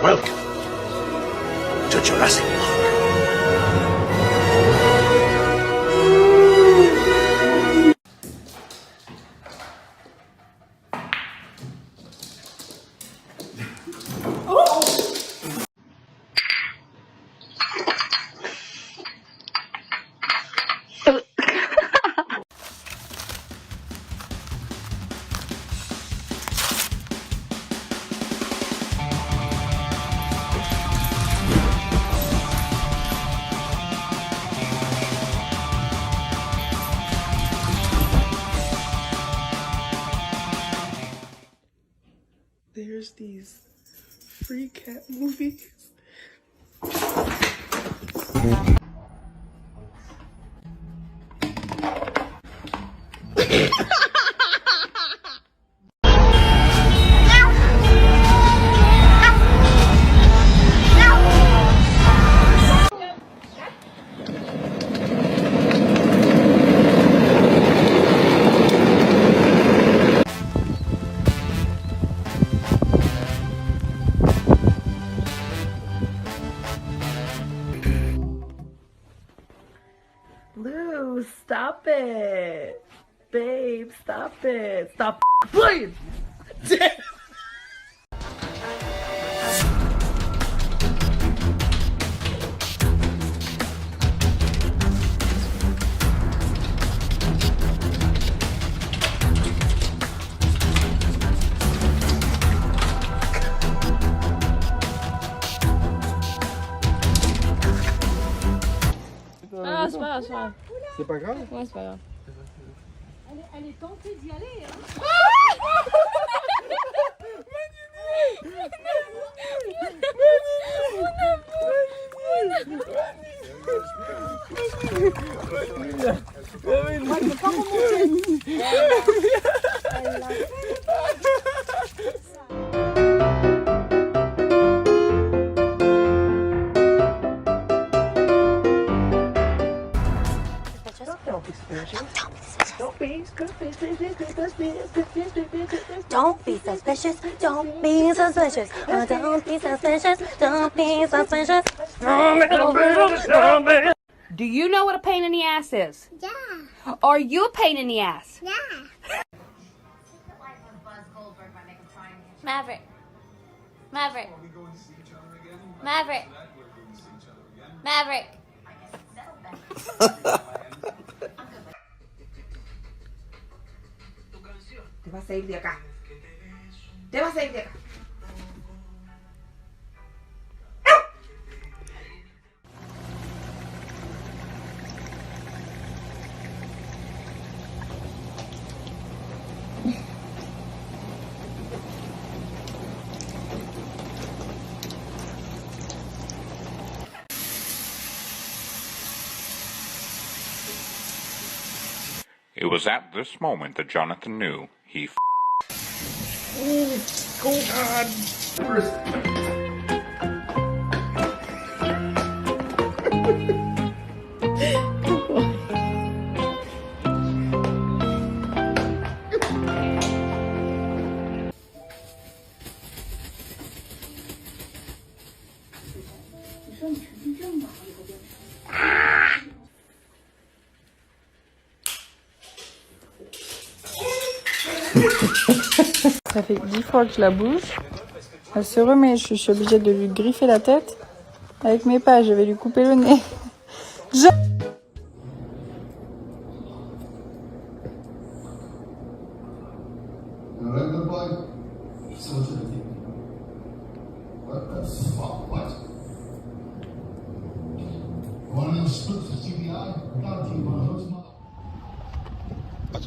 Welcome to Jurassic Park. There's these free cat movies. Lou, stop it. Babe, stop it. Stop, please. Ah, c'est pas grave, c'est pas grave. C'est pas grave? Ouais, c'est pas grave. Elle est tentée d'y aller, hein. Moi, je peux pas remonter. Elle l'a fait. Don't be suspicious. Don't be suspicious. Oh, don't be suspicious. Don't be suspicious. Do you know what a pain in the ass is? Yeah. Are you a pain in the ass? Yeah. Maverick. Maverick. Maverick. Maverick. Te vas a ir de acá. Te vas a ir de acá. It was at this moment that Jonathan knew he Ça fait 10 fois que je la bouge. Elle se remet, je suis obligée de lui griffer la tête. Avec mes pas, je vais lui couper le nez.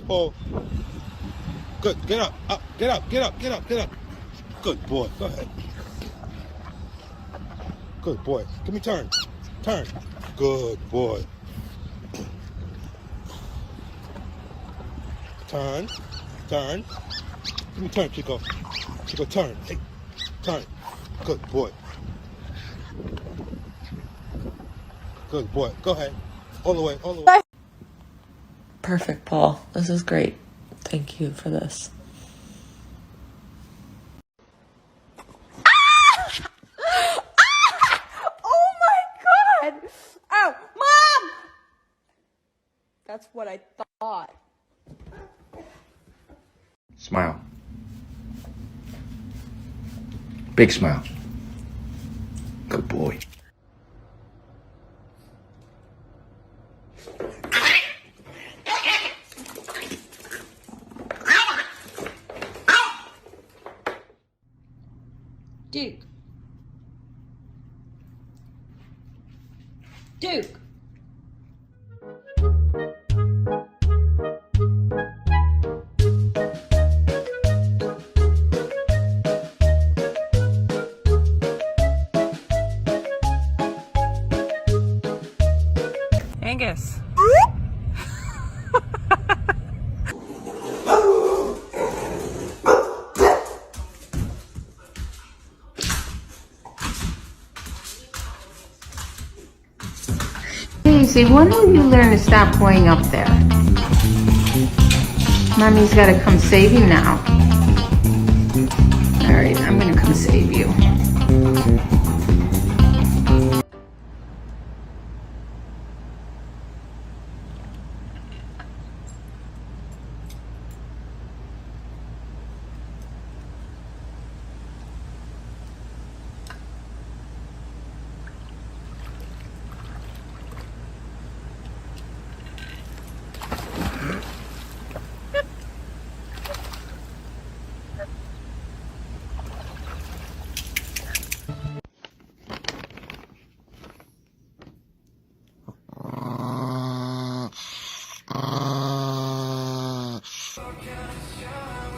Oh. Good. Get up. Up. Get up. Get up. Get up. Get up. Good boy. Go ahead. Good boy. Give me turn. Turn. Good boy. Turn. Turn. Give me turn, Chico. Chico, turn. Hey. Turn. Good boy. Good boy. Go ahead. All the way. All the way. Perfect, Paul. This is great. Thank you for this. Mom! Mom! That's what I thought. Smile. Big smile. Good boy. Duke. Duke. Angus. Daisy, when will you learn to stop going up there? Mommy's gotta come save you now. Alright, I'm gonna come save you.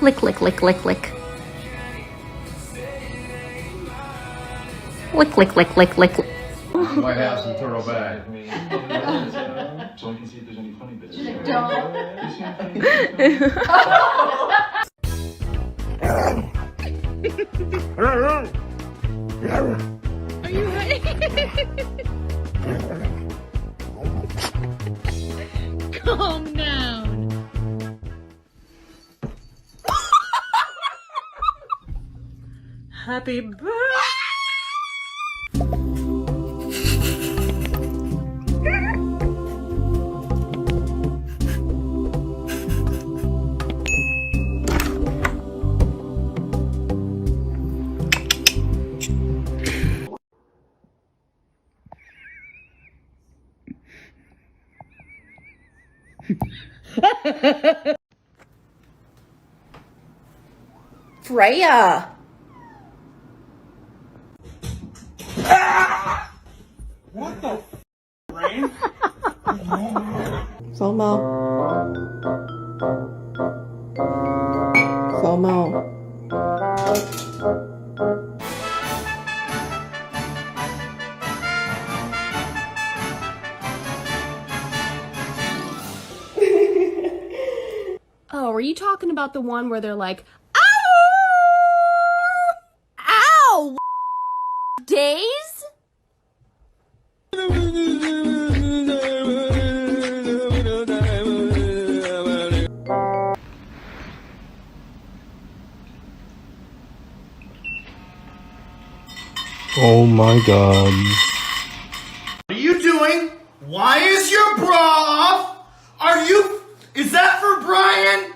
Lick, lick, lick, lick, lick. Lick, lick, lick, lick, lick. Might have some turtle back. So I can see if there's any funny bits. Are you ready? Calm down. Happy birthday. Freya! What the rain? FOMO. FOMO. Oh, are you talking about the one where they're like, ow! Ow! Days? Oh my god. What are you doing? Why is your bra off? Is that for Brian?